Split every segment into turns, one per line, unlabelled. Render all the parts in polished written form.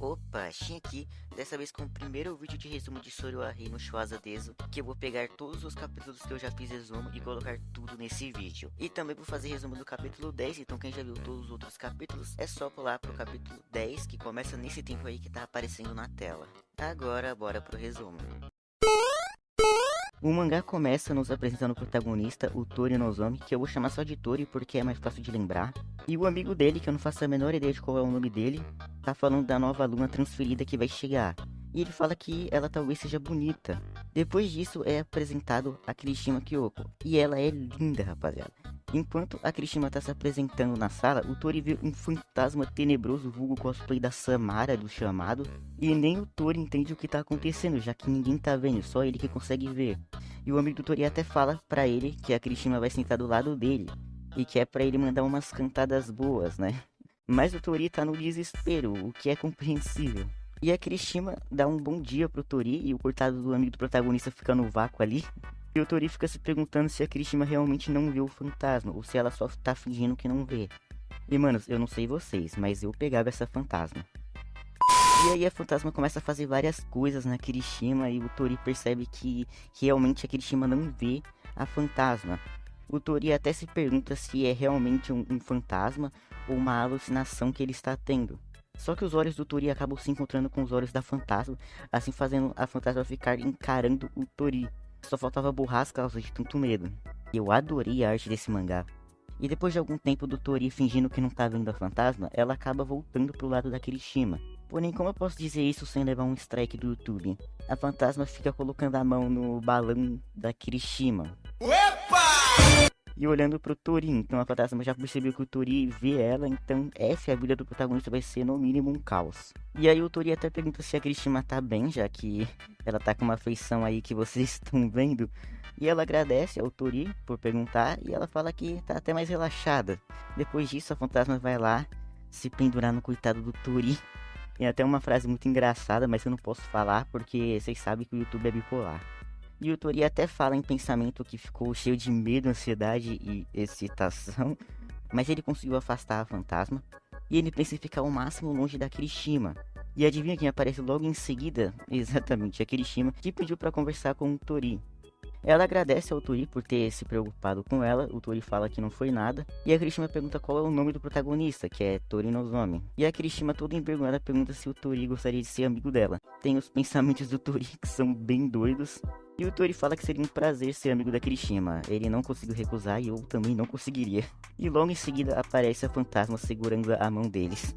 Opa, Shin aqui, dessa vez com o primeiro vídeo de resumo de Soroarei no Schwarza Deso, que eu vou pegar todos os capítulos que eu já fiz resumo e colocar tudo nesse vídeo. E também vou fazer resumo do capítulo 10, então quem já viu todos os outros capítulos, é só pular pro capítulo 10, que começa nesse tempo aí que tá aparecendo na tela. Agora, bora pro resumo. O mangá começa nos apresentando o protagonista, o Tori Nozomi, que eu vou chamar só de Tori porque é mais fácil de lembrar. E o amigo dele, que eu não faço a menor ideia de qual é o nome dele, tá falando da nova aluna transferida que vai chegar. E ele fala que ela talvez seja bonita. Depois disso é apresentado a Kirishima Kyoko. E ela é linda, rapaziada. Enquanto a Kirishima tá se apresentando na sala, o Tori vê um fantasma tenebroso, vulgo cosplay da Samara do chamado. E nem o Tori entende o que tá acontecendo, já que ninguém tá vendo, só ele que consegue ver. E o amigo do Tori até fala pra ele que a Kirishima vai sentar do lado dele. E que é pra ele mandar umas cantadas boas, né? Mas o Tori tá no desespero, o que é compreensível. E a Kirishima dá um bom dia pro Tori e o coitado do amigo do protagonista fica no vácuo ali. E o Tori fica se perguntando se a Kirishima realmente não vê o fantasma ou se ela só tá fingindo que não vê. E manos, eu não sei vocês, mas eu pegava essa fantasma. E aí a fantasma começa a fazer várias coisas na Kirishima e o Tori percebe que realmente a Kirishima não vê a fantasma. O Tori até se pergunta se é realmente um fantasma ou uma alucinação que ele está tendo. Só que os olhos do Tori acabam se encontrando com os olhos da fantasma, assim fazendo a fantasma ficar encarando o Tori. Só faltava borrar as calças de tanto medo. Eu adorei a arte desse mangá. E depois de algum tempo do Tori fingindo que não tá vendo a fantasma, ela acaba voltando pro lado da Kirishima. Porém, como eu posso dizer isso sem levar um strike do YouTube? A fantasma fica colocando a mão no balão da Kirishima. E olhando pro Tori, então a fantasma já percebeu que o Tori vê ela, então essa é a vida do protagonista, vai ser no mínimo um caos. E aí o Tori até pergunta se a Kirishima tá bem, já que ela tá com uma feição aí que vocês estão vendo. E ela agradece ao Tori por perguntar e ela fala que tá até mais relaxada. Depois disso a fantasma vai lá se pendurar no coitado do Tori. Tem até uma frase muito engraçada, mas eu não posso falar porque vocês sabem que o YouTube é bipolar. E o Tori até fala em pensamento que ficou cheio de medo, ansiedade e excitação, mas ele conseguiu afastar a fantasma e ele pensa em ficar ao máximo longe da Kirishima. E adivinha quem aparece logo em seguida? Exatamente, a Kirishima, que pediu para conversar com o Tori. Ela agradece ao Tori por ter se preocupado com ela, o Tori fala que não foi nada, e a Kirishima pergunta qual é o nome do protagonista, que é Tori Nozomi. E a Kirishima, toda envergonhada, pergunta se o Tori gostaria de ser amigo dela. Tem os pensamentos do Tori que são bem doidos, e o Tori fala que seria um prazer ser amigo da Kirishima. Ele não conseguiu recusar e eu também não conseguiria. E logo em seguida aparece a fantasma segurando a mão deles.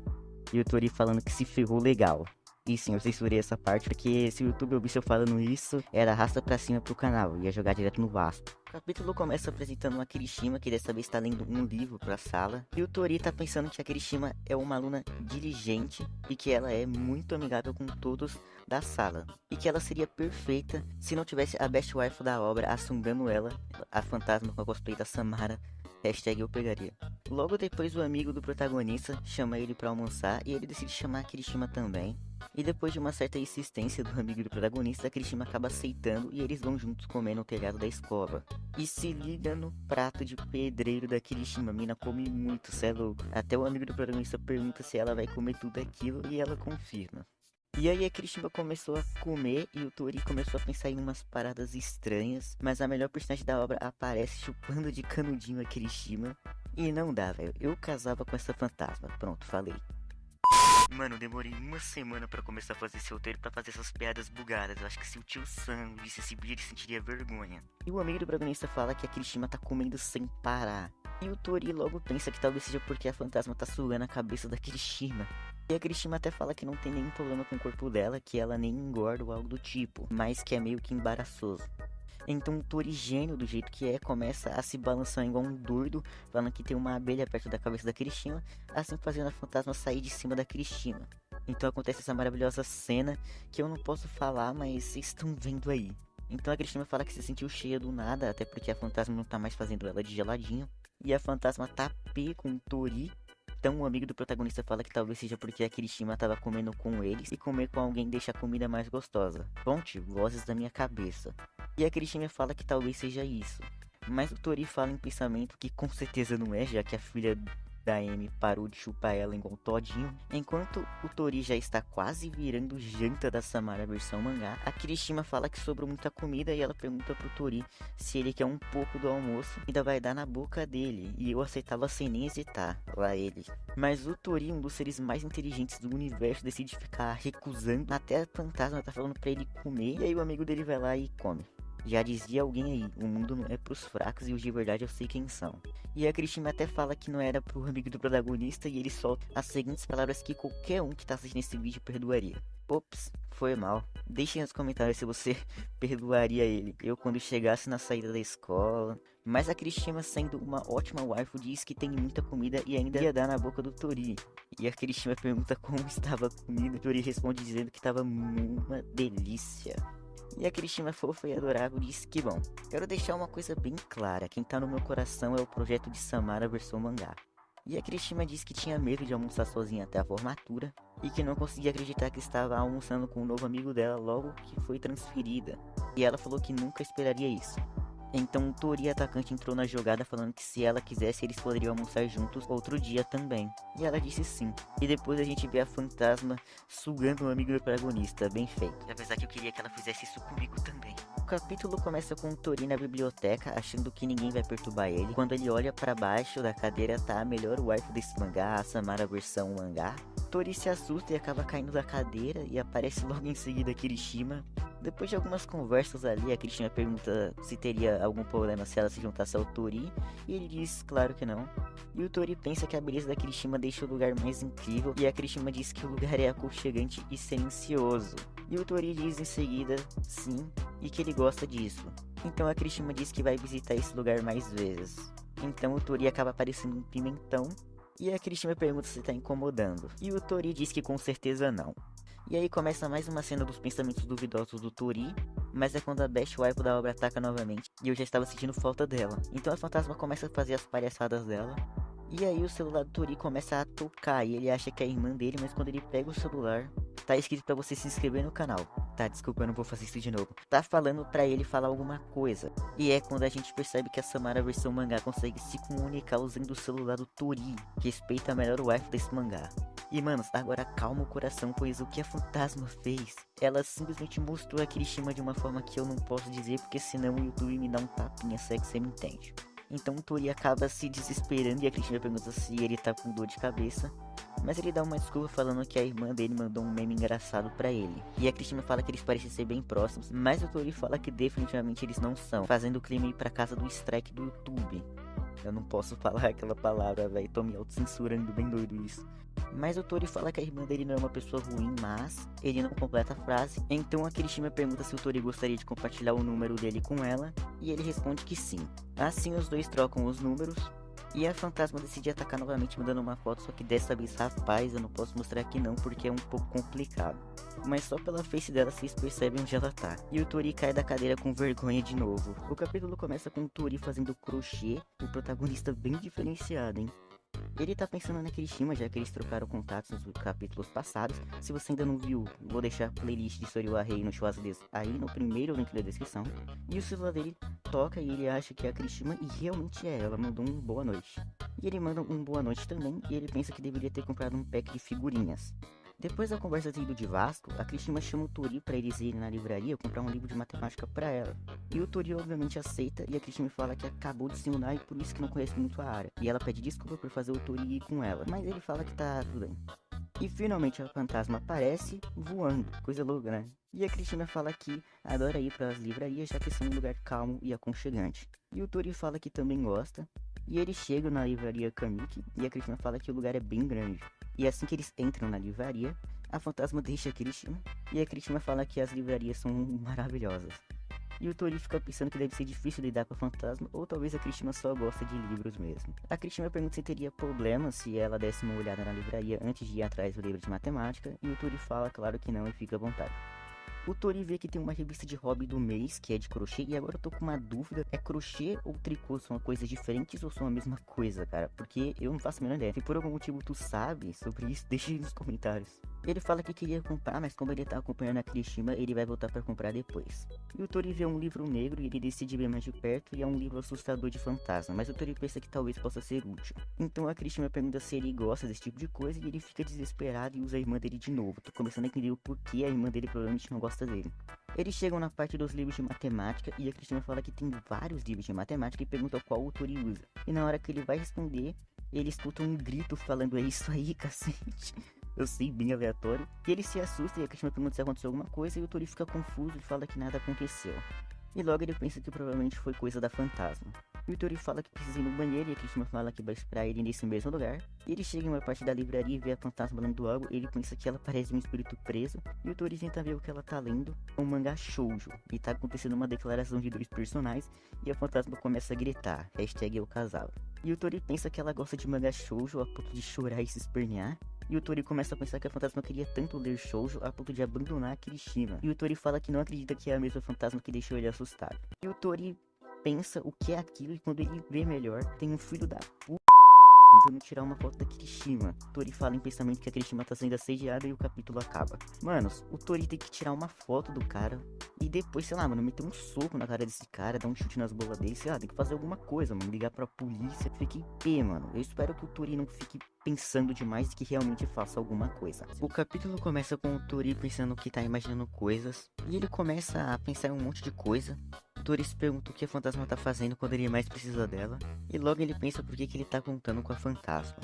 E o Tori falando que se ferrou legal. E sim, eu censurei essa parte porque se o YouTube ouvisse eu falando isso, era arrasta pra cima pro canal, ia jogar direto no Vasco. O capítulo começa apresentando uma Kirishima que dessa vez tá lendo um livro pra sala. E o Tori tá pensando que a Kirishima é uma aluna diligente e que ela é muito amigável com todos da sala. E que ela seria perfeita se não tivesse a best wife da obra assombrando ela, a fantasma com a cosplay da Samara. Hashtag eu pegaria. Logo depois o amigo do protagonista chama ele pra almoçar e ele decide chamar a Kirishima também. E depois de uma certa insistência do amigo do protagonista, a Kirishima acaba aceitando e eles vão juntos comer no telhado da escola. E se liga no prato de pedreiro da Kirishima, a mina come muito, cê é louco. Até o amigo do protagonista pergunta se ela vai comer tudo aquilo e ela confirma. E aí a Kirishima começou a comer e o Tori começou a pensar em umas paradas estranhas, mas a melhor personagem da obra aparece chupando de canudinho a Kirishima. E não dá, velho, eu casava com essa fantasma, pronto, falei. Mano, demorei uma semana pra começar a fazer esse roteiro pra fazer essas piadas bugadas. Eu acho que se o tio Sam visse esse vídeo ele sentiria vergonha. E o amigo do protagonista fala que a Kirishima tá comendo sem parar. E o Tori logo pensa que talvez seja porque a fantasma tá sugando a cabeça da Kirishima. E a Kirishima até fala que não tem nenhum problema com o corpo dela, que ela nem engorda ou algo do tipo, mas que é meio que embaraçoso. Então o Tori, gênio do jeito que é, começa a se balançar igual um doido, falando que tem uma abelha perto da cabeça da Kirishima, assim fazendo a fantasma sair de cima da Kirishima. Então acontece essa maravilhosa cena que eu não posso falar, mas vocês estão vendo aí. Então a Kirishima fala que se sentiu cheia do nada, até porque a fantasma não tá mais fazendo ela de geladinho. E a fantasma tá P com o Tori. Então o amigo do protagonista fala que talvez seja porque a Kirishima tava comendo com eles e comer com alguém deixa a comida mais gostosa. Fonte, vozes da minha cabeça. E a Kirishima fala que talvez seja isso. Mas o Tori fala em pensamento que com certeza não é, já que a filha da Amy parou de chupar ela igual todinho. Enquanto o Tori já está quase virando janta da Samara versão mangá, a Kirishima fala que sobrou muita comida e ela pergunta pro Tori se ele quer um pouco do almoço, ainda vai dar na boca dele, e eu aceitava sem nem hesitar, lá ele. Mas o Tori, um dos seres mais inteligentes do universo, decide ficar recusando, até a fantasma tá falando pra ele comer, e aí o amigo dele vai lá e come. Já dizia alguém aí, o mundo não é pros fracos e os de verdade eu sei quem são. E a Kirishima até fala que não era pro amigo do protagonista e ele solta as seguintes palavras que qualquer um que tá assistindo esse vídeo perdoaria. Ops, foi mal. Deixem nos comentários se você perdoaria ele. Eu quando chegasse na saída da escola. Mas a Kirishima, sendo uma ótima waifu, diz que tem muita comida e ainda ia dar na boca do Tori. E a Kirishima pergunta como estava a comida e o Tori responde dizendo que estava uma delícia. E a Kirishima fofa e adorável diz que bom. Quero deixar uma coisa bem clara, quem tá no meu coração é o projeto de Samara versão mangá. E a Kirishima diz que tinha medo de almoçar sozinha até a formatura e que não conseguia acreditar que estava almoçando com um novo amigo dela logo que foi transferida. E ela falou que nunca esperaria isso. Então o Tori atacante entrou na jogada falando que se ela quisesse eles poderiam almoçar juntos outro dia também. E ela disse sim. E depois a gente vê a fantasma sugando o amigo do protagonista, bem feito. Apesar que eu queria que ela fizesse isso comigo também. O capítulo começa com o Tori na biblioteca, achando que ninguém vai perturbar ele. Quando ele olha para baixo da cadeira tá a melhor waifu desse mangá, a Samara versão mangá. Tori se assusta e acaba caindo da cadeira e aparece logo em seguida a Kirishima. Depois de algumas conversas ali, a Kirishima pergunta se teria algum problema se ela se juntasse ao Tori, e ele diz claro que não. E o Tori pensa que a beleza da Kirishima deixa o lugar mais incrível, e a Kirishima diz que o lugar é aconchegante e silencioso. E o Tori diz em seguida sim, e que ele gosta disso. Então a Kirishima diz que vai visitar esse lugar mais vezes. Então o Tori acaba parecendo um pimentão, e a Kirishima pergunta se tá incomodando. E o Tori diz que com certeza não. E aí começa mais uma cena dos pensamentos duvidosos do Tori, mas é quando a Best Waifu da obra ataca novamente, e eu já estava sentindo falta dela. Então a fantasma começa a fazer as palhaçadas dela, e aí o celular do Tori começa a tocar, e ele acha que é a irmã dele, mas quando ele pega o celular, tá escrito pra você se inscrever no canal. Tá, desculpa, eu não vou fazer isso de novo. Tá falando pra ele falar alguma coisa. E é quando a gente percebe que a Samara versão mangá consegue se comunicar usando o celular do Tori, que respeita a melhor waifu desse mangá. E manos, agora calma o coração, pois o que a fantasma fez? Ela simplesmente mostrou a Kirishima de uma forma que eu não posso dizer, porque senão o YouTube me dá um tapinha, se é que você me entende. Então o Tori acaba se desesperando e a Kirishima pergunta se ele tá com dor de cabeça. Mas ele dá uma desculpa falando que a irmã dele mandou um meme engraçado pra ele. E a Kirishima fala que eles parecem ser bem próximos, mas o Tori fala que definitivamente eles não são, fazendo o clima ir pra casa do strike do YouTube. Eu não posso falar aquela palavra, velho, tô me autocensurando, bem doido isso. Mas o Tori fala que a irmã dele não é uma pessoa ruim, mas ele não completa a frase. Então a Kirishima pergunta se o Tori gostaria de compartilhar o número dele com ela, e ele responde que sim. Assim os dois trocam os números, e a fantasma decide atacar novamente mandando uma foto, só que dessa vez, rapaz, eu não posso mostrar aqui não porque é um pouco complicado. Mas só pela face dela vocês percebem onde ela tá. E o Tori cai da cadeira com vergonha de novo. O capítulo começa com o Tori fazendo crochê, o protagonista bem diferenciado, hein? Ele tá pensando na Kirishima, já que eles trocaram contatos nos capítulos passados. Se você ainda não viu, vou deixar a playlist de Soryu Arrei no Schwarzenegger aí no primeiro link da descrição. E o celular dele toca e ele acha que é a Kirishima, e realmente é, ela mandou um boa noite. E ele manda um boa noite também, e ele pensa que deveria ter comprado um pack de figurinhas. Depois da conversa indo de Vasco, a Kirishima chama o Tori pra eles irem na livraria comprar um livro de matemática pra ela. E o Tori obviamente aceita, e a Kirishima fala que acabou de se mudar e por isso que não conhece muito a área. E ela pede desculpa por fazer o Tori ir com ela, mas ele fala que tá tudo bem. E finalmente a fantasma aparece voando, coisa louca, né? E a Kirishima fala que adora ir para as livrarias, já que são um lugar calmo e aconchegante. E o Tori fala que também gosta. E eles chegam na livraria Kamiki, e a Kirishima fala que o lugar é bem grande. E assim que eles entram na livraria, a fantasma deixa a Kirishima, e a Kirishima fala que as livrarias são maravilhosas. E o Tori fica pensando que deve ser difícil lidar com a fantasma, ou talvez a Kirishima só gosta de livros mesmo. A Kirishima pergunta se teria problema se ela desse uma olhada na livraria antes de ir atrás do livro de matemática, e o Tori fala claro que não e fica à vontade. O Tori vê que tem uma revista de hobby do mês, que é de crochê, e agora eu tô com uma dúvida, é crochê ou tricô? São coisas diferentes ou são a mesma coisa, cara? Porque eu não faço a menor ideia. Se por algum motivo tu sabe sobre isso, deixa aí nos comentários. Ele fala que queria comprar, mas como ele tá acompanhando a Kirishima, ele vai voltar pra comprar depois. E o Tori vê um livro negro e ele decide ver mais de perto, e é um livro assustador de fantasma, mas o Tori pensa que talvez possa ser útil. Então a Kirishima pergunta se ele gosta desse tipo de coisa e ele fica desesperado e usa a irmã dele de novo. Tô começando a entender o porquê a irmã dele provavelmente não gosta dele. Eles chegam na parte dos livros de matemática e a Kirishima fala que tem vários livros de matemática e pergunta qual o Tori usa. E na hora que ele vai responder, ele escuta um grito falando: é isso aí, cacete. Eu sei, bem aleatório. E ele se assusta e a Kirishima pergunta se aconteceu alguma coisa e o Tori fica confuso e fala que nada aconteceu. E logo ele pensa que provavelmente foi coisa da fantasma. E o Tori fala que precisa ir no banheiro e a Kirishima fala que vai esperar ele nesse mesmo lugar. E ele chega em uma parte da livraria e vê a fantasma lendo algo. Ele pensa que ela parece um espírito preso. E o Tori tenta ver o que ela tá lendo. É um mangá shoujo. E tá acontecendo uma declaração de dois personagens. E a fantasma começa a gritar. #eu casava. E o Tori pensa que ela gosta de mangá shoujo a ponto de chorar e se espernear. E o Tori começa a pensar que a fantasma queria tanto ler shoujo a ponto de abandonar a Kirishima. E o Tori fala que não acredita que é a mesma fantasma que deixou ele assustado. E o Tori pensa o que é aquilo e quando ele vê melhor, tem um filho da puta tentando tirar uma foto da Kirishima. O Tori fala em pensamento que a Kirishima tá sendo assediada e o capítulo acaba. Manos, o Tori tem que tirar uma foto do cara e depois, sei lá, mano, meter um soco na cara desse cara, dar um chute nas bolas dele, sei lá, tem que fazer alguma coisa, mano, ligar pra polícia. Fique em pé, mano. Eu espero que o Tori não fique pensando demais e que realmente faça alguma coisa. O capítulo começa com o Tori pensando que tá imaginando coisas e ele começa a pensar em um monte de coisa. O Tori se pergunta o que a fantasma tá fazendo quando ele mais precisa dela. E logo ele pensa por que ele tá contando com a fantasma.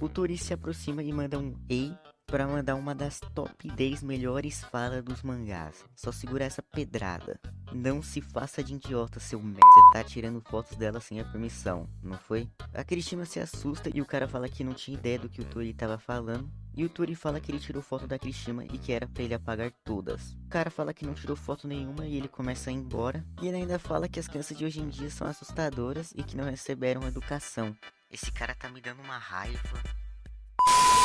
O Tori se aproxima e manda um ei para mandar uma das top 10 melhores falas dos mangás. Só segura essa pedrada. Não se faça de idiota, seu merda. Você tá tirando fotos dela sem a permissão, não foi? A Kirishima se assusta e o cara fala que não tinha ideia do que o Tori tava falando. E o Tori fala que ele tirou foto da Kirishima e que era pra ele apagar todas. O cara fala que não tirou foto nenhuma e ele começa a ir embora. E ele ainda fala que as crianças de hoje em dia são assustadoras e que não receberam educação. Esse cara tá me dando uma raiva.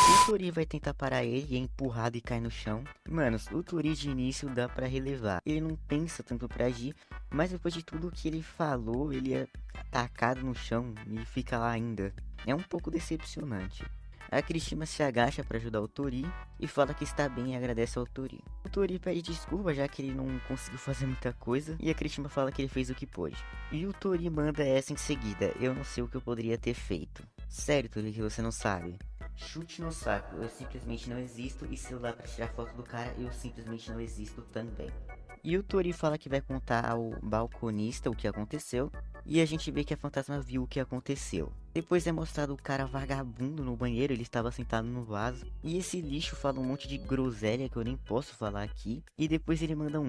O Tori vai tentar parar ele e é empurrado e cai no chão. Manos, o Tori de início dá pra relevar. Ele não pensa tanto pra agir, mas depois de tudo que ele falou, ele é atacado no chão e fica lá ainda. É um pouco decepcionante. A Kirishima se agacha para ajudar o Tori e fala que está bem e agradece ao Tori. O Tori pede desculpa já que ele não conseguiu fazer muita coisa e a Kirishima fala que ele fez o que pôde. E o Tori manda essa em seguida: eu não sei o que eu poderia ter feito. Sério, Tori, que você não sabe? Chute no saco, eu simplesmente não existo e se eu dá pra tirar foto do cara, eu simplesmente não existo também. E o Tori fala que vai contar ao balconista o que aconteceu. E a gente vê que a fantasma viu o que aconteceu. Depois é mostrado o cara vagabundo no banheiro, ele estava sentado no vaso. E esse lixo fala um monte de groselha que eu nem posso falar aqui. E depois ele manda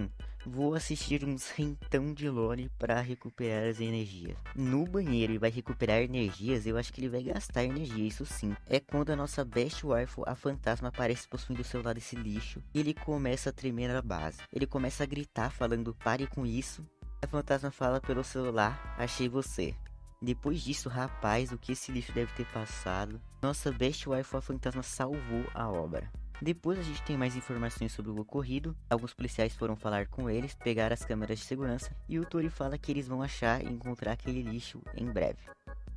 vou assistir uns rentão de lore para recuperar as energias. No banheiro e vai recuperar energias, eu acho que ele vai gastar energia, isso sim. É quando a nossa best wife, a fantasma, aparece possuindo o celular desse lixo. E ele começa a tremer na base. Ele começa a gritar falando: pare com isso. A fantasma fala pelo celular: achei você. Depois disso, rapaz, o que esse lixo deve ter passado. Nossa best wife, a fantasma, salvou a obra. Depois a gente tem mais informações sobre o ocorrido. Alguns policiais foram falar com eles, pegar as câmeras de segurança. E o Tori fala que eles vão achar e encontrar aquele lixo em breve.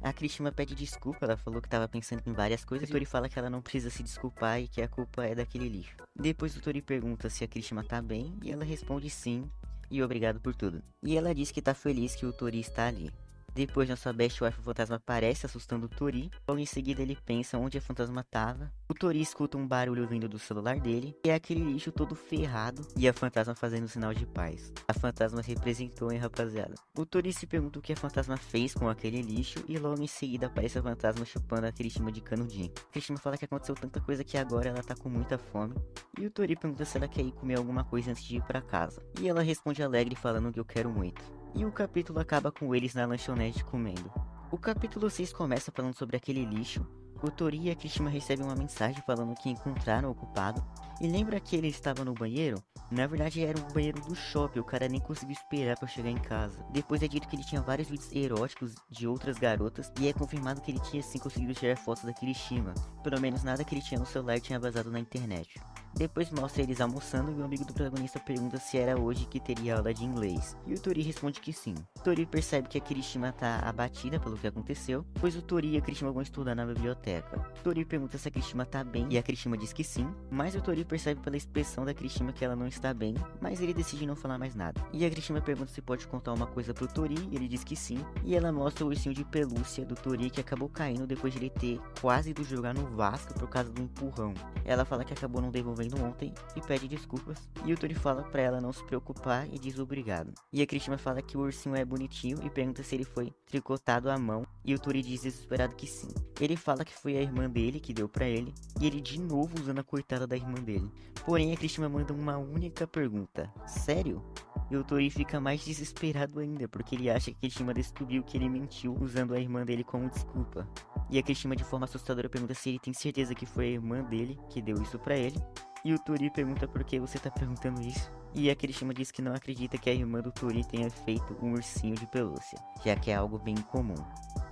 A Kirishima pede desculpa, ela falou que estava pensando em várias coisas. O Tori fala que ela não precisa se desculpar e que a culpa é daquele lixo. Depois o Tori pergunta se a Kirishima tá bem e ela responde sim. E obrigado por tudo. E ela diz que tá feliz que o Tori está ali. Depois nossa best wife, o fantasma, aparece assustando o Tori. Logo em seguida ele pensa onde a fantasma tava. O Tori escuta um barulho vindo do celular dele. E é aquele lixo todo ferrado. E a fantasma fazendo sinal de paz. A fantasma representou, hein, rapaziada. O Tori se pergunta o que a fantasma fez com aquele lixo. E logo em seguida aparece a fantasma chupando a Kirishima de canudinho. A Kirishima fala que aconteceu tanta coisa que agora ela tá com muita fome. E o Tori pergunta se ela quer ir comer alguma coisa antes de ir pra casa. E ela responde alegre falando que eu quero muito. E o capítulo acaba com eles na lanchonete comendo. O capítulo 6 começa falando sobre aquele lixo. O Tori e a Kirishima recebem uma mensagem falando que encontraram o culpado. E lembra que ele estava no banheiro? Na verdade era o banheiro do shopping, o cara nem conseguiu esperar pra chegar em casa. Depois é dito que ele tinha vários vídeos eróticos de outras garotas. E é confirmado que ele tinha sim conseguido tirar fotos da Kirishima. Pelo menos nada que ele tinha no celular tinha vazado na internet. Depois mostra eles almoçando e o amigo do protagonista pergunta se era hoje que teria aula de inglês. E o Tori responde que sim. O Tori percebe que a Kirishima tá abatida pelo que aconteceu, pois o Tori e a Kirishima vão estudar na biblioteca. O Tori pergunta se a Kirishima tá bem e a Kirishima diz que sim, mas o Tori percebe pela expressão da Kirishima que ela não está bem, mas ele decide não falar mais nada. E a Kirishima pergunta se pode contar uma coisa pro Tori, e ele diz que sim, e ela mostra o ursinho de pelúcia do Tori que acabou caindo depois de ele ter quase ido jogar no Vasco por causa do empurrão. Ela fala que acabou não devolvendo ontem e pede desculpas, e o Tori fala pra ela não se preocupar e diz obrigado. E a Kirishima fala que o ursinho é bonitinho e pergunta se ele foi tricotado à mão, e o Tori diz desesperado que sim. Ele fala que foi a irmã dele que deu pra ele, e ele de novo usando a coitada da irmã dele. Porém a Kirishima manda uma única pergunta: sério? E o Tori fica mais desesperado ainda, porque ele acha que a Kirishima descobriu que ele mentiu usando a irmã dele como desculpa. E a Kirishima de forma assustadora pergunta se ele tem certeza que foi a irmã dele que deu isso pra ele. E o Tori pergunta por que você tá perguntando isso. E a Kirishima diz que não acredita que a irmã do Tori tenha feito um ursinho de pelúcia, já que é algo bem comum.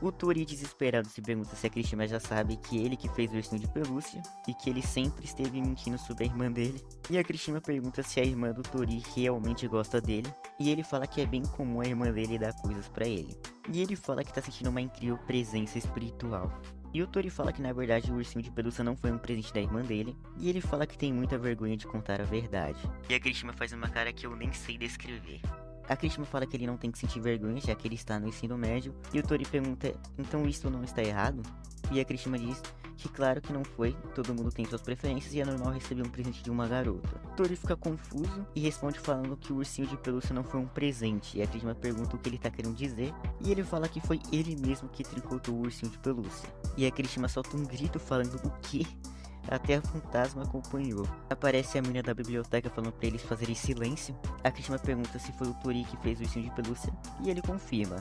O Tori desesperado se pergunta se a Kirishima já sabe que ele que fez o ursinho de pelúcia e que ele sempre esteve mentindo sobre a irmã dele. E a Kirishima pergunta se a irmã do Tori realmente gosta dele, e ele fala que é bem comum a irmã dele dar coisas pra ele. E ele fala que tá sentindo uma incrível presença espiritual. E o Tori fala que na verdade o ursinho de pelúcia não foi um presente da irmã dele, e ele fala que tem muita vergonha de contar a verdade. E a Kirishima faz uma cara que eu nem sei descrever. A Kirishima fala que ele não tem que sentir vergonha, já que ele está no ensino médio, e o Tori pergunta, então isso não está errado? E a Kirishima diz que claro que não foi, todo mundo tem suas preferências e é normal receber um presente de uma garota. O Tori fica confuso e responde falando que o ursinho de pelúcia não foi um presente, e a Kirishima pergunta o que ele tá querendo dizer, e ele fala que foi ele mesmo que tricotou o ursinho de pelúcia. E a Kirishima solta um grito falando o quê? Até a fantasma acompanhou. Aparece a menina da biblioteca falando pra eles fazerem silêncio. A Kirishima pergunta se foi o Tori que fez o ursinho de pelúcia, e ele confirma.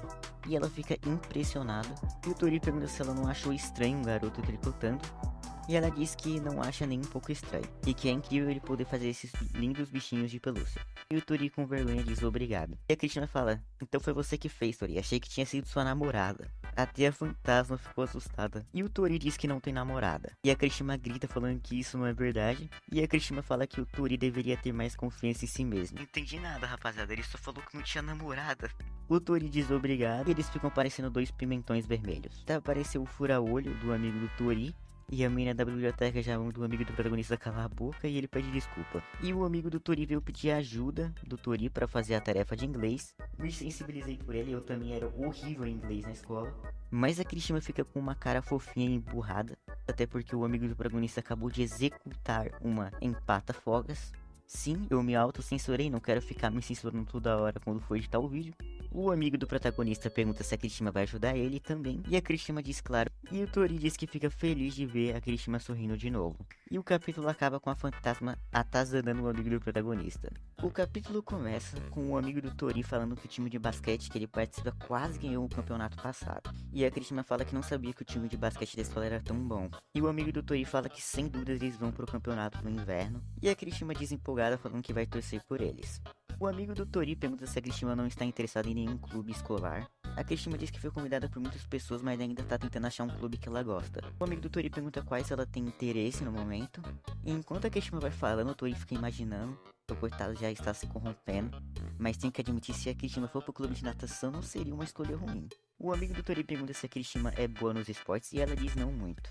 E ela fica impressionada. E o Tori pergunta se ela não achou estranho um garoto tricotando. E ela diz que não acha nem um pouco estranho, e que é incrível ele poder fazer esses lindos bichinhos de pelúcia. E o Tori com vergonha diz obrigado. E a Kirishima fala, então foi você que fez, Tori, achei que tinha sido sua namorada. Até a fantasma ficou assustada. E o Tori diz que não tem namorada. E a Kirishima grita falando que isso não é verdade. E a Kirishima fala que o Tori deveria ter mais confiança em si mesmo. Não entendi nada, rapaziada, ele só falou que não tinha namorada. O Tori diz obrigado e eles ficam parecendo dois pimentões vermelhos. Até apareceu o fura-olho do amigo do Tori. E a menina da biblioteca já manda o amigo do protagonista calar a boca e ele pede desculpa. E o amigo do Tori veio pedir ajuda do Tori para fazer a tarefa de inglês. Me sensibilizei por ele, eu também era horrível em inglês na escola. Mas a Kirishima fica com uma cara fofinha e emburrada, até porque o amigo do protagonista acabou de executar uma empata-fogas. Sim, eu me autocensurei, não quero ficar me censurando toda hora quando for editar o vídeo. O amigo do protagonista pergunta se a Kirishima vai ajudar ele também, e a Kirishima diz claro, e o Tori diz que fica feliz de ver a Kirishima sorrindo de novo. E o capítulo acaba com a fantasma atazanando o amigo do protagonista. O capítulo começa com o amigo do Tori falando que o time de basquete que ele participa quase ganhou o campeonato passado. E a Kirishima fala que não sabia que o time de basquete da escola era tão bom. E o amigo do Tori fala que sem dúvidas eles vão pro campeonato no inverno, e a Kirishima diz empolgada falando que vai torcer por eles. O amigo do Tori pergunta se a Kirishima não está interessada em nenhum clube escolar. A Kirishima diz que foi convidada por muitas pessoas, mas ainda está tentando achar um clube que ela gosta. O amigo do Tori pergunta quais ela tem interesse no momento. E enquanto a Kirishima vai falando, o Tori fica imaginando. O coitado já está se corrompendo. Mas tem que admitir, se a Kirishima for pro clube de natação, não seria uma escolha ruim. O amigo do Tori pergunta se a Kirishima é boa nos esportes e ela diz não muito.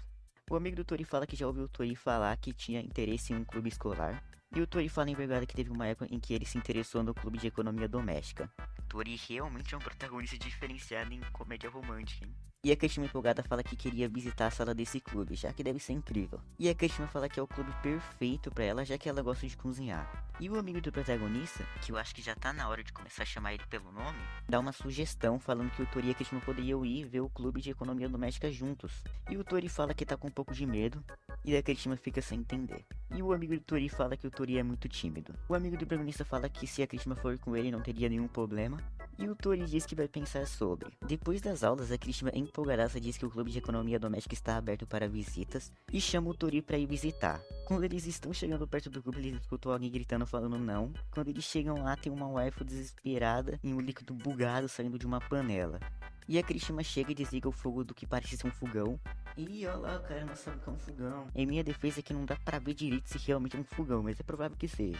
O amigo do Tori fala que já ouviu o Tori falar que tinha interesse em um clube escolar. E o Tori fala em verdade que teve uma época em que ele se interessou no clube de economia doméstica. Tori realmente é um protagonista diferenciado em comédia romântica, hein? E a Kirishima empolgada fala que queria visitar a sala desse clube, já que deve ser incrível. E a Kirishima fala que é o clube perfeito pra ela, já que ela gosta de cozinhar. E o amigo do protagonista, que eu acho que já tá na hora de começar a chamar ele pelo nome, dá uma sugestão falando que o Tori e a Kirishima poderiam ir ver o clube de economia doméstica juntos. E o Tori fala que tá com um pouco de medo, e a Kirishima fica sem entender. E o amigo do Tori fala que o Tori é muito tímido. O amigo do protagonista fala que se a Kirishima for com ele não teria nenhum problema. E o Tori diz que vai pensar sobre. Depois das aulas, a Kirishima empolgadaça diz que o clube de economia doméstica está aberto para visitas e chama o Tori para ir visitar. Quando eles estão chegando perto do clube, eles escutam alguém gritando falando não. Quando eles chegam lá, tem uma waifu desesperada e um líquido bugado saindo de uma panela. E a Kirishima chega e desliga o fogo do que parece ser um fogão. E olha lá, o cara não sabe o que é um fogão. Em minha defesa é que não dá pra ver direito se realmente é um fogão, mas é provável que seja.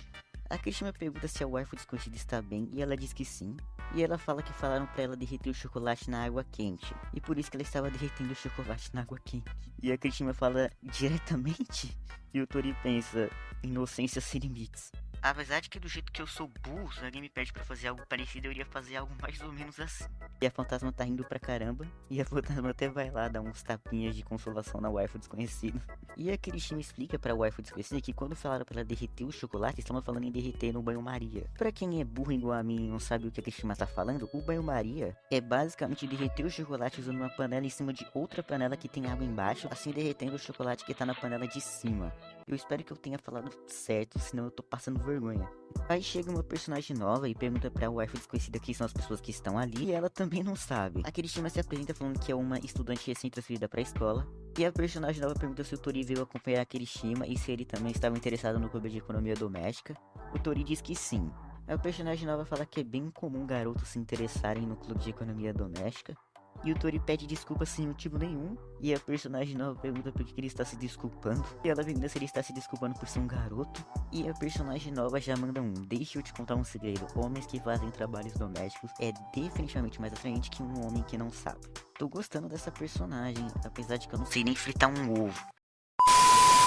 A Kirishima pergunta se a waifu desconhecida está bem e ela diz que sim. E ela fala que falaram pra ela derreter o chocolate na água quente. E por isso que ela estava derretendo o chocolate na água quente. E a Kirishima fala diretamente. E o Tori pensa, inocência sem limites. Apesar de que do jeito que eu sou burro, se alguém me pede pra fazer algo parecido, eu iria fazer algo mais ou menos assim. E a fantasma tá rindo pra caramba. E a fantasma até vai lá dar uns tapinhas de consolação na waifu desconhecida. E a Kirishima explica pra waifu desconhecida que quando falaram pra ela derreter o chocolate, estavam falando em derreter no banho-maria. Pra quem é burro igual a mim e não sabe o que a Kirishima tá falando, o banho-maria é basicamente derreter o chocolate usando uma panela em cima de outra panela que tem água embaixo, assim derretendo o chocolate que tá na panela de cima. Eu espero que eu tenha falado certo, senão eu tô passando vergonha. Aí chega uma personagem nova e pergunta pra waifu desconhecida quem são as pessoas que estão ali, e ela também não sabe. A Kirishima se apresenta falando que é uma estudante recém-transferida pra escola, e a personagem nova pergunta se o Tori veio acompanhar a Kirishima e se ele também estava interessado no clube de economia doméstica. O Tori diz que sim. A personagem nova fala que é bem comum garotos se interessarem no clube de economia doméstica. E o Tori pede desculpa sem motivo nenhum. E a personagem nova pergunta por que ele está se desculpando. E ela pergunta se ele está se desculpando por ser um garoto. E a personagem nova já manda deixa eu te contar um segredo. Homens que fazem trabalhos domésticos é definitivamente mais atraente que um homem que não sabe. Tô gostando dessa personagem, apesar de que eu não sei nem fritar um ovo.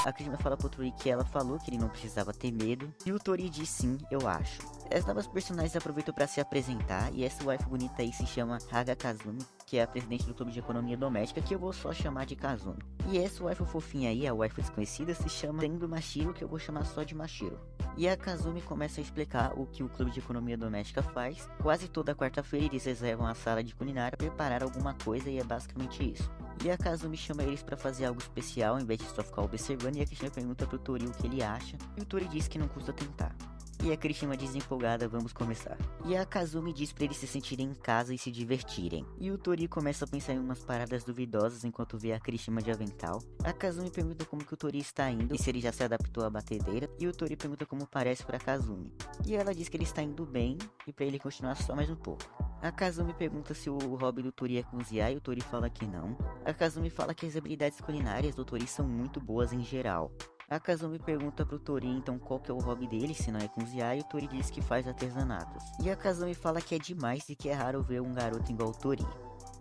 A Kirishima fala pro Tori que ela falou que ele não precisava ter medo. E o Tori diz sim, eu acho. As novas personagens aproveitam para se apresentar. E essa waifu bonita aí se chama Haga Kazumi, que é a presidente do clube de economia doméstica, que eu vou só chamar de Kazumi. E essa waifu fofinha aí, a waifu desconhecida, se chama Tendo Mashiro, que eu vou chamar só de Mashiro. E a Kazumi começa a explicar o que o clube de economia doméstica faz. Quase toda quarta-feira eles reservam a sala de culinária para preparar alguma coisa e é basicamente isso. E a Kazumi chama eles pra fazer algo especial, em vez de só ficar observando, e a Kirishima pergunta pro Tori o que ele acha, e o Tori diz que não custa tentar. E a Kirishima diz empolgada, vamos começar. E a Kazumi diz pra eles se sentirem em casa e se divertirem. E o Tori começa a pensar em umas paradas duvidosas enquanto vê a Kirishima de avental. A Kazumi pergunta como que o Tori está indo, e se ele já se adaptou à batedeira, e o Tori pergunta como parece pra Kazumi. E ela diz que ele está indo bem, e pra ele continuar só mais um pouco. A Kazumi pergunta se o hobby do Tori é cozinhar e o Tori fala que não. A Kazumi fala que as habilidades culinárias do Tori são muito boas em geral. A Kazumi pergunta pro Tori então qual que é o hobby dele, se não é cozinhar, e o Tori diz que faz artesanatos. E a Kazumi fala que é demais e que é raro ver um garoto igual o Tori.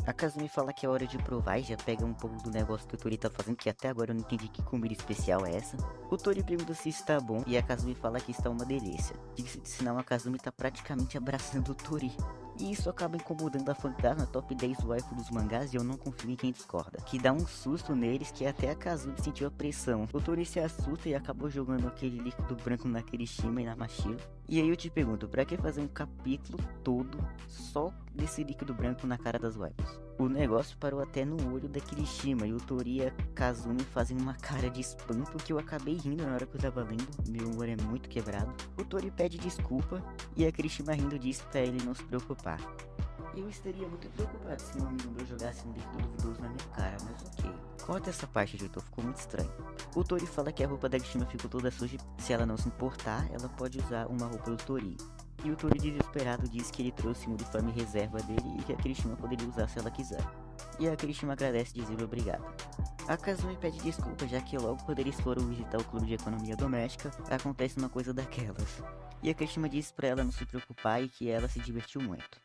A Kazumi fala que é hora de provar e já pega um pouco do negócio que o Tori tá fazendo, que até agora eu não entendi que comida especial é essa. O Tori pergunta se está bom e a Kazumi fala que está uma delícia. Diga-se de sinal, a Kazumi tá praticamente abraçando o Tori. E isso acaba incomodando a fantasma top 10 waifu dos mangás e eu não confio em quem discorda. Que dá um susto neles que até a Kazumi sentiu a pressão. O Tori se assusta e acabou jogando aquele líquido branco na Kirishima e na Mashiro. E aí eu te pergunto, pra que fazer um capítulo todo só desse líquido branco na cara das waifus? O negócio parou até no olho da Kirishima e o Tori e a Kazumi fazem uma cara de espanto que eu acabei rindo na hora que eu tava lendo. Meu humor é muito quebrado. O Tori pede desculpa e a Kirishima rindo diz pra ele não se preocupar. Eu estaria muito preocupado se um amigo meu jogasse um líquido duvidoso na minha cara, mas ok. Corta essa parte, editor, ficou muito estranho. O Tori fala que a roupa da Kirishima ficou toda suja. Se ela não se importar, ela pode usar uma roupa do Tori. E o Tori desesperado diz que ele trouxe um uniforme reserva dele e que a Kirishima poderia usar se ela quiser. E a Kirishima agradece dizendo obrigado. A Kazumi pede desculpa, já que logo quando eles foram visitar o clube de economia doméstica, acontece uma coisa daquelas. E a Kirishima diz pra ela não se preocupar e que ela se divertiu muito.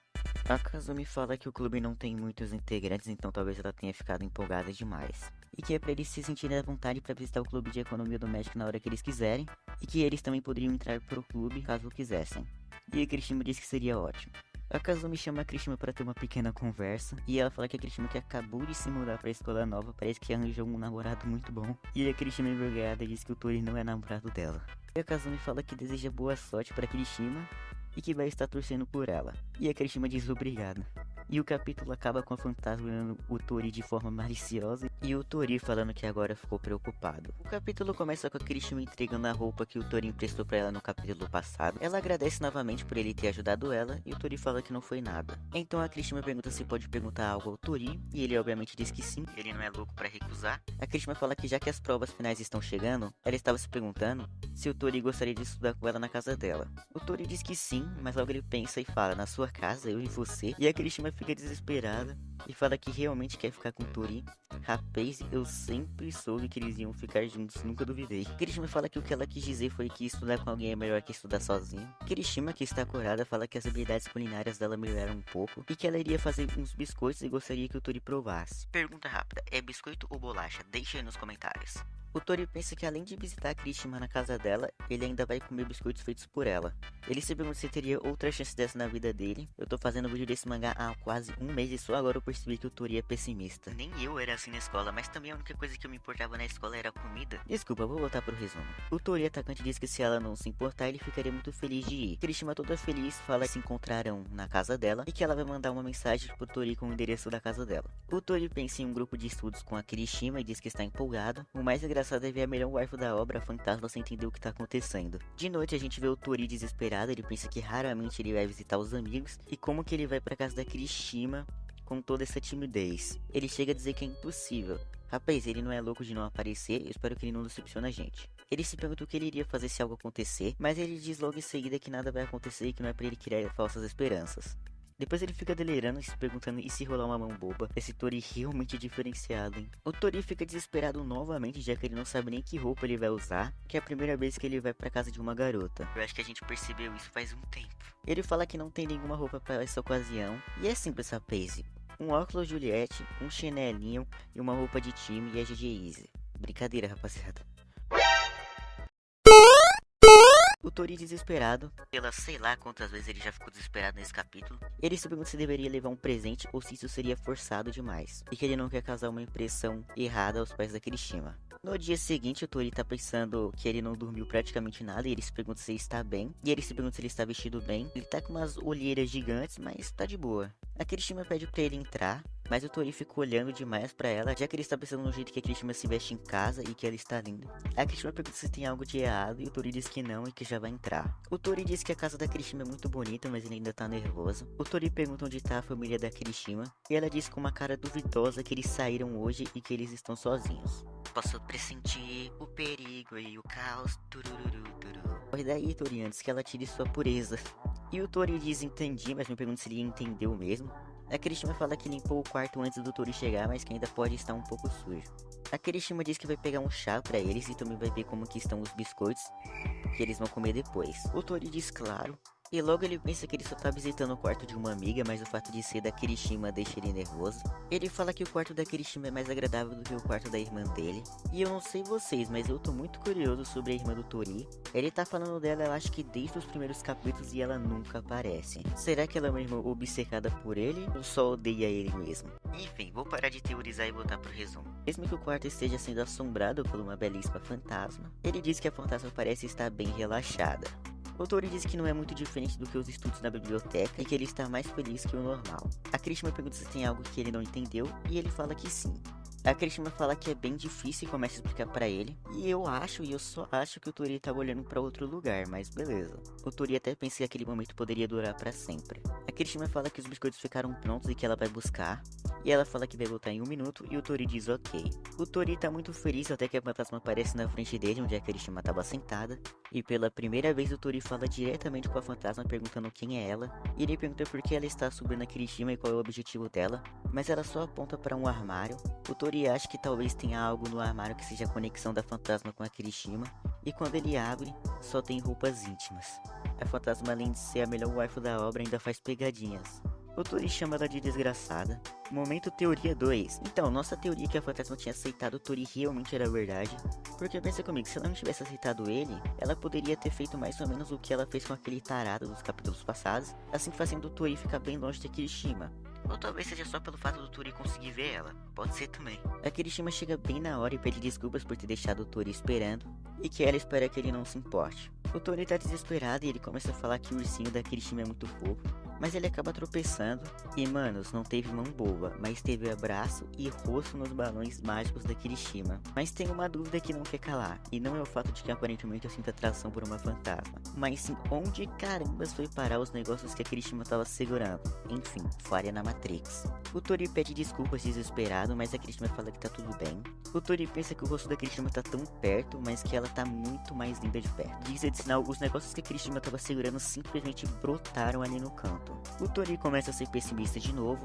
A Kazumi fala que o clube não tem muitos integrantes, então talvez ela tenha ficado empolgada demais. E que é pra eles se sentirem à vontade pra visitar o clube de economia doméstica na hora que eles quiserem, e que eles também poderiam entrar pro clube caso quisessem. E a Kirishima diz que seria ótimo. A Kazumi chama a Kirishima para ter uma pequena conversa, e ela fala que a Kirishima que acabou de se mudar pra escola nova parece que arranjou um namorado muito bom. E a Kirishima envergonhada diz que o Tori não é namorado dela. E a Kazumi fala que deseja boa sorte pra Kirishima e que vai estar torcendo por ela. E a Kirishima diz obrigado. E o capítulo acaba com a fantasma olhando o Tori de forma maliciosa e o Tori falando que agora ficou preocupado. O capítulo começa com a Kirishima entregando a roupa que o Tori emprestou pra ela no capítulo passado. Ela agradece novamente por ele ter ajudado ela e o Tori fala que não foi nada. Então a Kirishima pergunta se pode perguntar algo ao Tori e ele obviamente diz que sim, ele não é louco pra recusar. A Kirishima fala que já que as provas finais estão chegando, ela estava se perguntando se o Tori gostaria de estudar com ela na casa dela. O Tori diz que sim, mas logo ele pensa e fala, na sua casa, eu e você, e a Kirishima fica desesperada e fala que realmente quer ficar com o Tori. Rapaz, eu sempre soube que eles iam ficar juntos, nunca duvidei. Kirishima fala que o que ela quis dizer foi que estudar com alguém é melhor que estudar sozinho. Kirishima, que está curada, fala que as habilidades culinárias dela melhoraram um pouco e que ela iria fazer uns biscoitos e gostaria que o Tori provasse. Pergunta rápida, é biscoito ou bolacha? Deixa aí nos comentários. O Tori pensa que além de visitar a Kirishima na casa dela, ele ainda vai comer biscoitos feitos por ela. Ele se pergunta se teria outra chance dessa na vida dele. Eu tô fazendo vídeo desse mangá há quase um mês e só agora eu percebi que o Tori é pessimista. Nem eu era assim na escola, mas também a única coisa que eu me importava na escola era a comida. Desculpa, vou voltar pro resumo. O Tori atacante diz que se ela não se importar, ele ficaria muito feliz de ir. Kirishima toda feliz fala que se encontrarão na casa dela e que ela vai mandar uma mensagem pro Tori com o endereço da casa dela. O Tori pensa em um grupo de estudos com a Kirishima e diz que está empolgado. O mais engraçado é ver a melhor waifu da obra, a fantasma, sem entender o que tá acontecendo. De noite a gente vê o Tori desesperado, ele pensa que raramente ele vai visitar os amigos e como que ele vai pra casa da Kirishima com toda essa timidez. Ele chega a dizer que é impossível. Rapaz, ele não é louco de não aparecer, eu espero que ele não decepcione a gente. Ele se pergunta o que ele iria fazer se algo acontecer, mas ele diz logo em seguida que nada vai acontecer e que não é pra ele criar falsas esperanças. Depois ele fica delirando e se perguntando e se rolar uma mão boba. Esse Tori realmente diferenciado, hein? O Tori fica desesperado novamente, já que ele não sabe nem que roupa ele vai usar, que é a primeira vez que ele vai pra casa de uma garota. Eu acho que a gente percebeu isso faz um tempo. Ele fala que não tem nenhuma roupa para essa ocasião, e é simples essa pace. Um óculos Juliette, um chinelinho e uma roupa de time e a GG Easy. Brincadeira, rapaziada. O Tori desesperado, pelas sei lá quantas vezes ele já ficou desesperado nesse capítulo, ele se pergunta se deveria levar um presente ou se isso seria forçado demais, e que ele não quer causar uma impressão errada aos pais da Kirishima. No dia seguinte, o Tori tá pensando que ele não dormiu praticamente nada e ele se pergunta se ele está bem, e ele se pergunta se ele está vestido bem. Ele tá com umas olheiras gigantes, mas tá de boa. A Kirishima pede pra ele entrar, mas o Tori fica olhando demais pra ela, já que ele está pensando no jeito que a Kirishima se veste em casa e que ela está linda. A Kirishima pergunta se tem algo de errado e o Tori diz que não e que já vai entrar. O Tori diz que a casa da Kirishima é muito bonita, mas ele ainda tá nervoso. O Tori pergunta onde tá a família da Kirishima e ela diz com uma cara duvidosa que eles saíram hoje e que eles estão sozinhos. Posso pressentir o perigo e o caos. Corre daí, Tori, antes que ela tire sua pureza. E o Tori diz entendi, mas me pergunta se ele entendeu mesmo. A Kirishima fala que limpou o quarto antes do Tori chegar, mas que ainda pode estar um pouco sujo. A Kirishima diz que vai pegar um chá pra eles e também vai ver como que estão os biscoitos que eles vão comer depois. O Tori diz claro. E logo ele pensa que ele só tá visitando o quarto de uma amiga, mas o fato de ser da Kirishima deixa ele nervoso. Ele fala que o quarto da Kirishima é mais agradável do que o quarto da irmã dele. E eu não sei vocês, mas eu tô muito curioso sobre a irmã do Tori. Ele tá falando dela, eu acho que desde os primeiros capítulos e ela nunca aparece. Será que ela é uma irmã obcecada por ele ou só odeia ele mesmo? Enfim, vou parar de teorizar e voltar pro resumo. Mesmo que o quarto esteja sendo assombrado por uma belíssima fantasma, ele diz que a fantasma parece estar bem relaxada. O Tori diz que não é muito diferente do que os estudos na biblioteca e que ele está mais feliz que o normal. A Kirishima pergunta se tem algo que ele não entendeu e ele fala que sim. A Kirishima fala que é bem difícil e começa a explicar pra ele. E eu só acho que o Tori tava olhando pra outro lugar, mas beleza. O Tori até pensa que aquele momento poderia durar pra sempre. A Kirishima fala que os biscoitos ficaram prontos e que ela vai buscar. E ela fala que vai voltar em 1 minuto e o Tori diz ok. O Tori tá muito feliz até que a fantasma aparece na frente dele, onde a Kirishima tava sentada. E pela primeira vez o Tori fala diretamente com a fantasma perguntando quem é ela. E ele pergunta por que ela está subindo a Kirishima e qual é o objetivo dela. Mas ela só aponta para um armário. O Tori acha que talvez tenha algo no armário que seja a conexão da fantasma com a Kirishima. E quando ele abre, só tem roupas íntimas. A fantasma, além de ser a melhor waifu da obra, ainda faz pegadinhas. O Tori chama ela de desgraçada. Momento teoria 2. Então, nossa teoria que a fantasma tinha aceitado o Tori realmente era verdade. Porque pensa comigo, se ela não tivesse aceitado ele, ela poderia ter feito mais ou menos o que ela fez com aquele tarado dos capítulos passados, assim fazendo o Tori ficar bem longe da Kirishima. Ou talvez seja só pelo fato do Tori conseguir ver ela. Pode ser também. A Kirishima chega bem na hora e pede desculpas por ter deixado o Tori esperando. E que ela espera que ele não se importe. O Tori tá desesperado e ele começa a falar que o ursinho da Kirishima é muito fofo. Mas ele acaba tropeçando. E manos, não teve mão boba, mas teve abraço e rosto nos balões mágicos da Kirishima. Mas tem uma dúvida que não quer calar. E não é o fato de que aparentemente eu sinto atração por uma fantasma. Mas sim onde carambas foi parar os negócios que a Kirishima tava segurando. Enfim, falha na Matrix. O Tori pede desculpas desesperado, mas a Kirishima fala que tá tudo bem. O Tori pensa que o rosto da Kirishima tá tão perto, mas que ela tá muito mais linda de perto. Diz de sinal, os negócios que a Kirishima tava segurando simplesmente brotaram ali no canto. O Tori começa a ser pessimista de novo,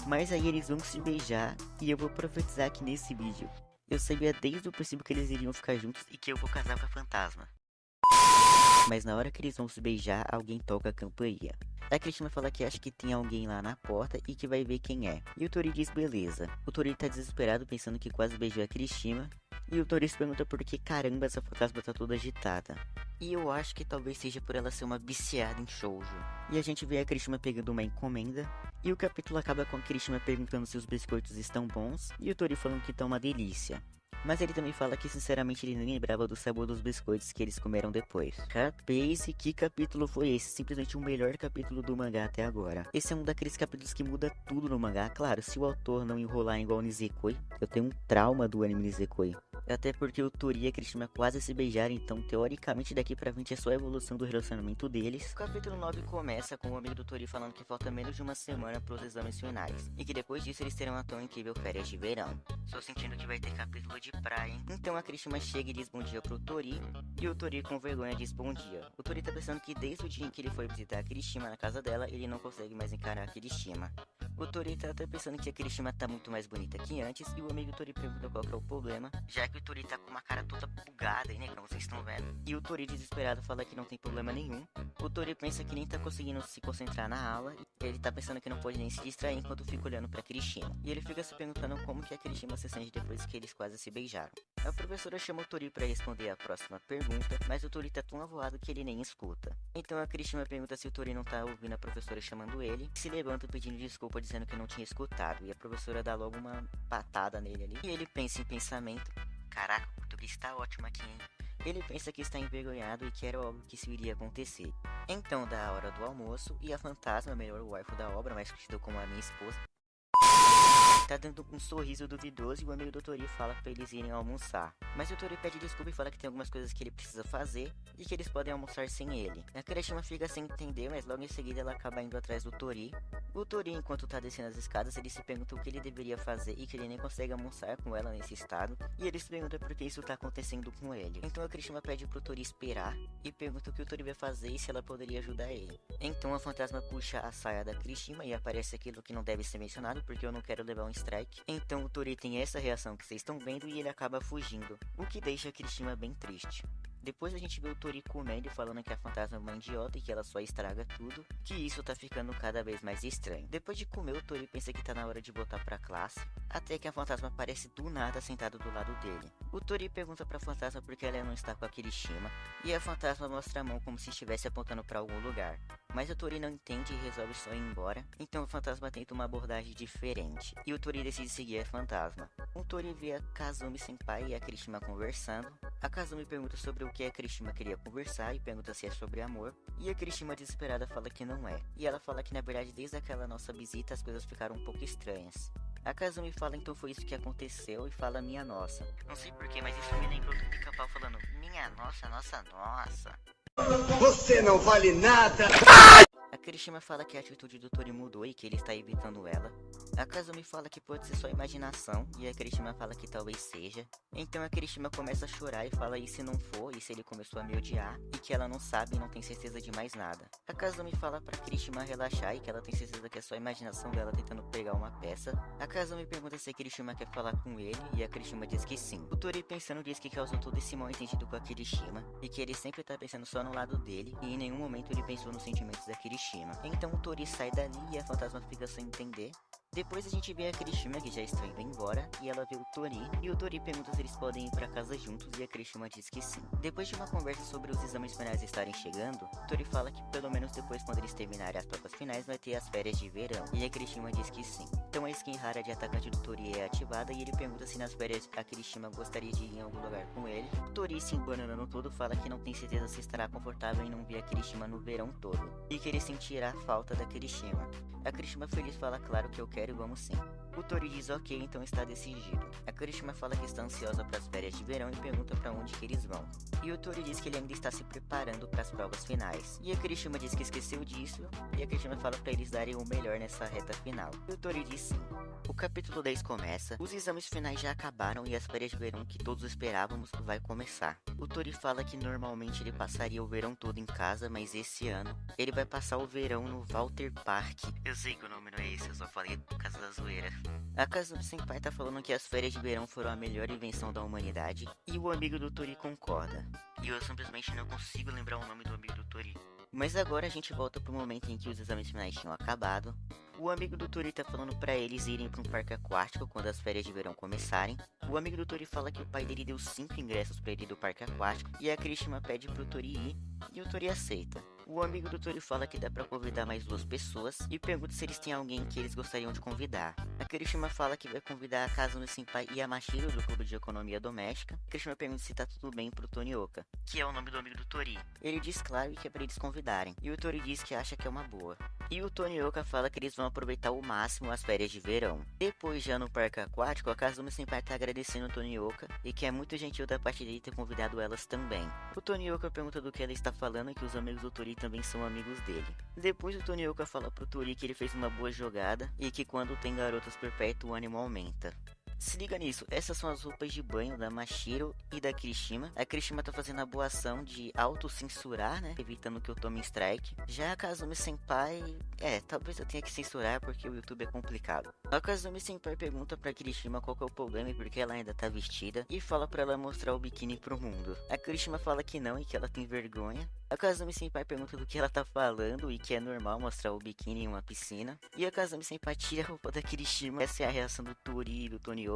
Mas aí eles vão se beijar e eu vou profetizar que nesse vídeo eu sabia desde o princípio que eles iriam ficar juntos e que eu vou casar com a fantasma. Mas na hora que eles vão se beijar, alguém toca a campainha. A Cristina fala que acha que tem alguém lá na porta e que vai ver quem é. E o Tori diz beleza. O Tori tá desesperado pensando que quase beijou a Cristina. E o Tori se pergunta por que caramba essa fantasma tá toda agitada. E eu acho que talvez seja por ela ser uma viciada em shoujo. E a gente vê a Cristina pegando uma encomenda. E o capítulo acaba com a Cristina perguntando se os biscoitos estão bons. E o Tori falando que tá uma delícia. Mas ele também fala que sinceramente ele nem lembrava do sabor dos biscoitos que eles comeram depois. Rapaz, que capítulo foi esse? Simplesmente o melhor capítulo do mangá até agora. Esse é um daqueles capítulos que muda tudo no mangá. Claro, se o autor não enrolar igual o Nisekoi. Eu tenho um trauma do anime Nisekoi. Até porque o Tori e a Cristina quase se beijaram, então teoricamente daqui pra frente é só a evolução do relacionamento deles. O capítulo 9 começa com o amigo do Tori falando que falta menos de uma semana pros exames finais. E que depois disso eles terão uma tão incrível férias de verão. Estou sentindo que vai ter capítulo de praia, hein? Então a Cristina chega e diz bom dia pro Tori. E o Tori com vergonha diz bom dia. O Tori tá pensando que desde o dia em que ele foi visitar a Cristina na casa dela, ele não consegue mais encarar a Cristina. O Tori tá até pensando que a Cristina tá muito mais bonita que antes. E o amigo Tori pergunta qual que é o problema, já que o Tori tá com uma cara toda bugada aí, né, como vocês estão vendo. E o Tori desesperado fala que não tem problema nenhum. O Tori pensa que nem tá conseguindo se concentrar na aula. Ele tá pensando que não pode nem se distrair enquanto fica olhando pra Cristina. E ele fica se perguntando como que a Cristina se sente depois que eles quase se beijaram. A professora chama o Tori pra responder a próxima pergunta, mas o Tori tá tão avoado que ele nem escuta. Então a Cristina pergunta se o Tori não tá ouvindo a professora chamando ele, e se levanta pedindo desculpa dizendo que não tinha escutado, e a professora dá logo uma patada nele ali. E ele pensa em pensamento, caraca, o português tá ótimo aqui, hein? Ele pensa que está envergonhado e que era óbvio que isso iria acontecer. Então dá a hora do almoço e a fantasma, melhor o waifu da obra, mais conhecido como a minha esposa, tá dando um sorriso duvidoso e o amigo do Tori fala pra eles irem almoçar. Mas o Tori pede desculpa e fala que tem algumas coisas que ele precisa fazer e que eles podem almoçar sem ele. A Kirishima fica sem entender, mas logo em seguida ela acaba indo atrás do Tori. O Tori, enquanto tá descendo as escadas, ele se pergunta o que ele deveria fazer e que ele nem consegue almoçar com ela nesse estado. E ele se pergunta por que isso tá acontecendo com ele. Então a Kirishima pede pro Tori esperar e pergunta o que o Tori vai fazer e se ela poderia ajudar ele. Então a fantasma puxa a saia da Kirishima e aparece aquilo que não deve ser mencionado porque eu não quero levar um strike. Então o Tori tem essa reação que vocês estão vendo e ele acaba fugindo, o que deixa a Kirishima bem triste. Depois a gente vê o Tori comendo e falando que a fantasma é uma idiota e que ela só estraga tudo, que isso tá ficando cada vez mais estranho. Depois de comer, o Tori pensa que tá na hora de voltar pra classe, até que a fantasma aparece do nada sentado do lado dele. O Tori pergunta pra fantasma por que ela não está com a Kirishima, e a fantasma mostra a mão como se estivesse apontando pra algum lugar. Mas o Tori não entende e resolve só ir embora, então o fantasma tenta uma abordagem diferente, e o Tori decide seguir a fantasma. O Tori vê a Kazumi Senpai e a Kirishima conversando. A Kazumi pergunta sobre o que a Kirishima queria conversar e pergunta se é sobre amor, e a Kirishima desesperada fala que não é, e ela fala que na verdade desde aquela nossa visita as coisas ficaram um pouco estranhas. A Kazumi fala então foi isso que aconteceu e fala minha nossa. Não sei porquê, mas isso me lembrou do Pica-Pau falando minha nossa, nossa, nossa.
Você não vale nada!
A Kirishima fala que a atitude do Tori mudou e que ele está evitando ela. A Kazumi fala que pode ser só imaginação e a Kirishima fala que talvez seja. Então a Kirishima começa a chorar e fala e se não for, e se ele começou a me odiar, e que ela não sabe e não tem certeza de mais nada. A Kazumi fala pra Kirishima relaxar e que ela tem certeza que é só a imaginação dela tentando pegar uma peça. A Kazumi pergunta se a Kirishima quer falar com ele e a Kirishima diz que sim. O Tori pensando diz que causou todo esse mal entendido com a Kirishima e que ele sempre tá pensando só no lado dele e em nenhum momento ele pensou nos sentimentos da Kirishima. Então o Tori sai dali e a fantasma fica sem entender. Depois a gente vê a Kirishima que já está indo embora e ela vê o Tori e o Tori pergunta se eles podem ir pra casa juntos e a Kirishima diz que sim. Depois de uma conversa sobre os exames finais estarem chegando, o Tori fala que pelo menos depois quando eles terminarem as provas finais vai ter as férias de verão e a Kirishima diz que sim. Então a skin rara de atacante do Tori é ativada e ele pergunta se nas férias a Kirishima gostaria de ir em algum lugar com ele. O Tori se embananando todo fala que não tem certeza se estará confortável em não ver a Kirishima no verão todo e que ele sentirá falta da Kirishima. A Kirishima feliz fala claro que eu quero e vamos sim. O Tori diz ok, então está decidido. A Kirishima fala que está ansiosa para as férias de verão e pergunta para onde que eles vão. E o Tori diz que ele ainda está se preparando para as provas finais. E a Kirishima diz que esqueceu disso, e a Kirishima fala para eles darem o melhor nessa reta final. E o Tori diz sim. O capítulo 10 começa, os exames finais já acabaram e as férias de verão que todos esperávamos vai começar. O Tori fala que normalmente ele passaria o verão todo em casa, mas esse ano ele vai passar o verão no Walter Park. Eu sei que o nome não é esse, eu só falei por causa da zoeira. A Kazumi Senpai tá falando que as férias de verão foram a melhor invenção da humanidade, e o amigo do Tori concorda. E eu simplesmente não consigo lembrar o nome do amigo do Tori. Mas agora a gente volta pro momento em que os exames finais tinham acabado. O amigo do Tori tá falando pra eles irem pra um parque aquático quando as férias de verão começarem. O amigo do Tori fala que o pai dele deu 5 ingressos pra ele do parque aquático, e a Kirishima pede pro Tori ir, e o Tori aceita. O amigo do Tori fala que dá pra convidar mais 2 pessoas e pergunta se eles têm alguém que eles gostariam de convidar. A Kirishima fala que vai convidar a Kazumi Senpai e a Mashiro do clube de economia doméstica. A Kirishima pergunta se tá tudo bem pro Tonioka, que é o nome do amigo do Tori. Ele diz claro que é pra eles convidarem, e o Tori diz que acha que é uma boa. E o Tonioka fala que eles vão aproveitar ao máximo as férias de verão. Depois, já no parque aquático, a Kazumi Senpai tá agradecendo o Tonioka e que é muito gentil da parte dele ter convidado elas também. O Tonioka pergunta do que ela está falando e que os amigos do Tori também são amigos dele. Depois o Tonioka fala pro Tori que ele fez uma boa jogada e que quando tem garotas por perto o ânimo aumenta. Se liga nisso, essas são as roupas de banho da Mashiro e da Kirishima. A Kirishima tá fazendo a boa ação de autocensurar, né? Evitando que eu tome strike. Já a Kazumi Senpai, talvez eu tenha que censurar porque o YouTube é complicado. A Kazumi Senpai pergunta pra Kirishima qual que é o problema e por que ela ainda tá vestida. E fala pra ela mostrar o biquíni pro mundo. A Kirishima fala que não e que ela tem vergonha. A Kazumi Senpai pergunta do que ela tá falando e que é normal mostrar o biquíni em uma piscina. E a Kazumi Senpai tira a roupa da Kirishima. Essa é a reação do Tori e do Tonioka.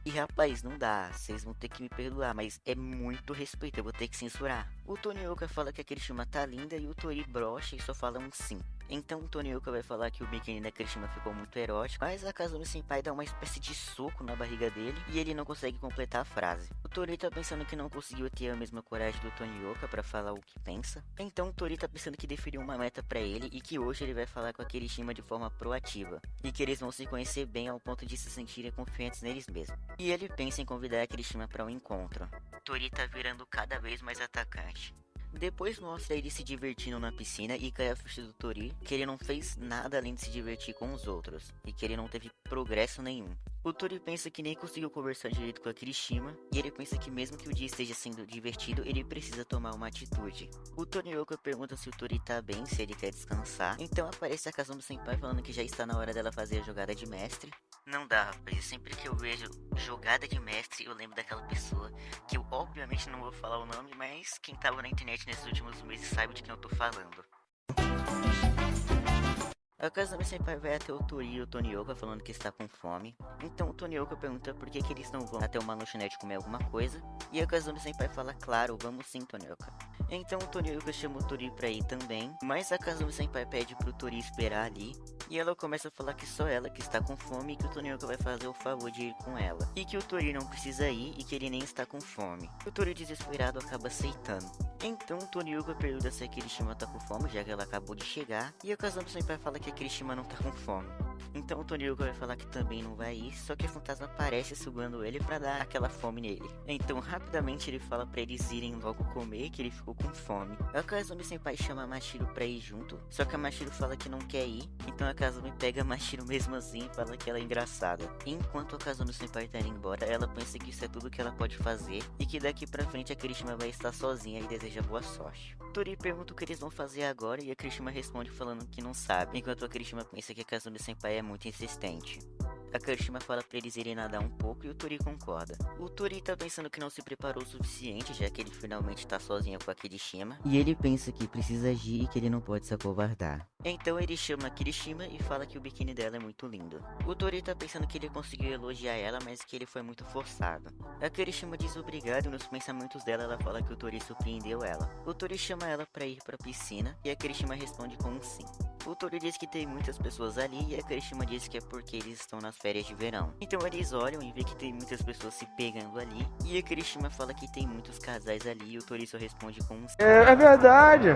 E rapaz, não dá, vocês vão ter que me perdoar, mas é muito respeito, eu vou ter que censurar. O Tonioka fala que a Kirishima tá linda e o Tori brocha e só fala um sim. Então o Tonioka vai falar que o biquíni da Kirishima ficou muito erótico, mas a Kazumi Senpai dá uma espécie de soco na barriga dele e ele não consegue completar a frase. O Tori tá pensando que não conseguiu ter a mesma coragem do Tonioka pra falar o que pensa. Então o Tori tá pensando que definiu uma meta pra ele e que hoje ele vai falar com a Kirishima de forma proativa. E que eles vão se conhecer bem ao ponto de se sentirem confiantes neles mesmos. E ele pensa em convidar a Kirishima para um encontro. O Tori tá virando cada vez mais atacante. Depois mostra ele se divertindo na piscina e cai a ficha do Tori que ele não fez nada além de se divertir com os outros e que ele não teve progresso nenhum. O Tori pensa que nem conseguiu conversar direito com a Kirishima e ele pensa que mesmo que o dia esteja sendo divertido, ele precisa tomar uma atitude. O Tonioka pergunta se o Tori tá bem, se ele quer descansar. Então aparece a Kazumi Senpai falando que já está na hora dela fazer a jogada de mestre. Não dá, rapaz, sempre que eu vejo jogada de mestre eu lembro daquela pessoa que eu obviamente não vou falar o nome, mas quem tava na internet nesses últimos meses sabe de quem eu tô falando. A Kazumi Senpai vai até o Tori e o Tonioka falando que está com fome. Então o Tonioka pergunta por que eles não vão até uma lanchonete comer alguma coisa. E a Kazumi Senpai fala, claro, vamos sim, Tonioka. Então o Tonioka chama o Tori pra ir também. Mas a Kazumi Senpai pede pro Tori esperar ali. E ela começa a falar que só ela que está com fome e que o Tonioka vai fazer o favor de ir com ela. E que o Tori não precisa ir e que ele nem está com fome. O Tori desesperado acaba aceitando. Então o Tonioka pergunta se a Kirishima tá com fome, já que ela acabou de chegar. E a Kazumi Senpai fala que a Kirishima não tá com fome. Então o Tonioka vai falar que também não vai ir, só que a fantasma aparece sugando ele pra dar aquela fome nele. Então rapidamente ele fala pra eles irem logo comer, que ele ficou com fome. A Kazumi Senpai chama a Mashiro pra ir junto, só que a Mashiro fala que não quer ir. Então a Kazumi pega a Mashiro mesmo assim e fala que ela é engraçada. Enquanto a Kazumi Senpai tá indo embora, ela pensa que isso é tudo que ela pode fazer e que daqui pra frente a Kirishima vai estar sozinha e deseja boa sorte. Tori pergunta o que eles vão fazer agora e a Kirishima responde falando que não sabe, enquanto a Kirishima pensa que a Kazumi Senpai é muito insistente. A Kirishima fala pra eles irem nadar um pouco e o Tori concorda. O Tori tá pensando que não se preparou o suficiente, já que ele finalmente tá sozinho com a Kirishima. E ele pensa que precisa agir e que ele não pode se acovardar. Então ele chama a Kirishima e fala que o biquíni dela é muito lindo. O Tori tá pensando que ele conseguiu elogiar ela, mas que ele foi muito forçado. A Kirishima diz obrigado e nos pensamentos dela ela fala que o Tori surpreendeu ela. O Tori chama ela pra ir pra piscina e a Kirishima responde com um sim. O Tori diz que tem muitas pessoas ali e a Kirishima diz que é porque eles estão nas férias de verão. Então eles olham e vê que tem muitas pessoas se pegando ali e a Kirishima fala que tem muitos casais ali e o Tori só responde com um sim.
É verdade!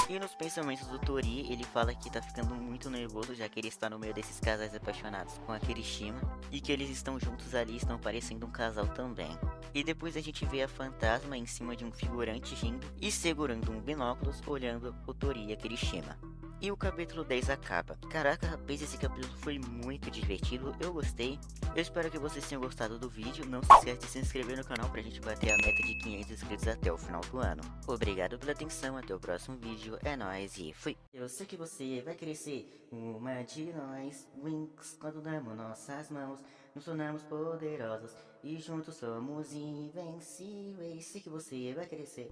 E nos pensamentos do Tori, ele fala que tá ficando muito nervoso, já que ele está no meio desses casais apaixonados com a Kirishima, e que eles estão juntos ali, estão parecendo um casal também. E depois a gente vê a fantasma em cima de um figurante rindo e segurando um binóculos, olhando o Tori e a Kirishima. E o capítulo 10 acaba. Caraca, rapaz, esse capítulo foi muito divertido, eu gostei. Eu espero que vocês tenham gostado do vídeo. Não se esqueça de se inscrever no canal pra gente bater a meta de 500 inscritos até o final do ano. Obrigado pela atenção, até o próximo vídeo, é nóis e fui. Eu sei que você vai crescer, uma de nós, Winx, quando damos nossas mãos, nos tornamos poderosos e juntos somos invencíveis. Sei que você vai crescer.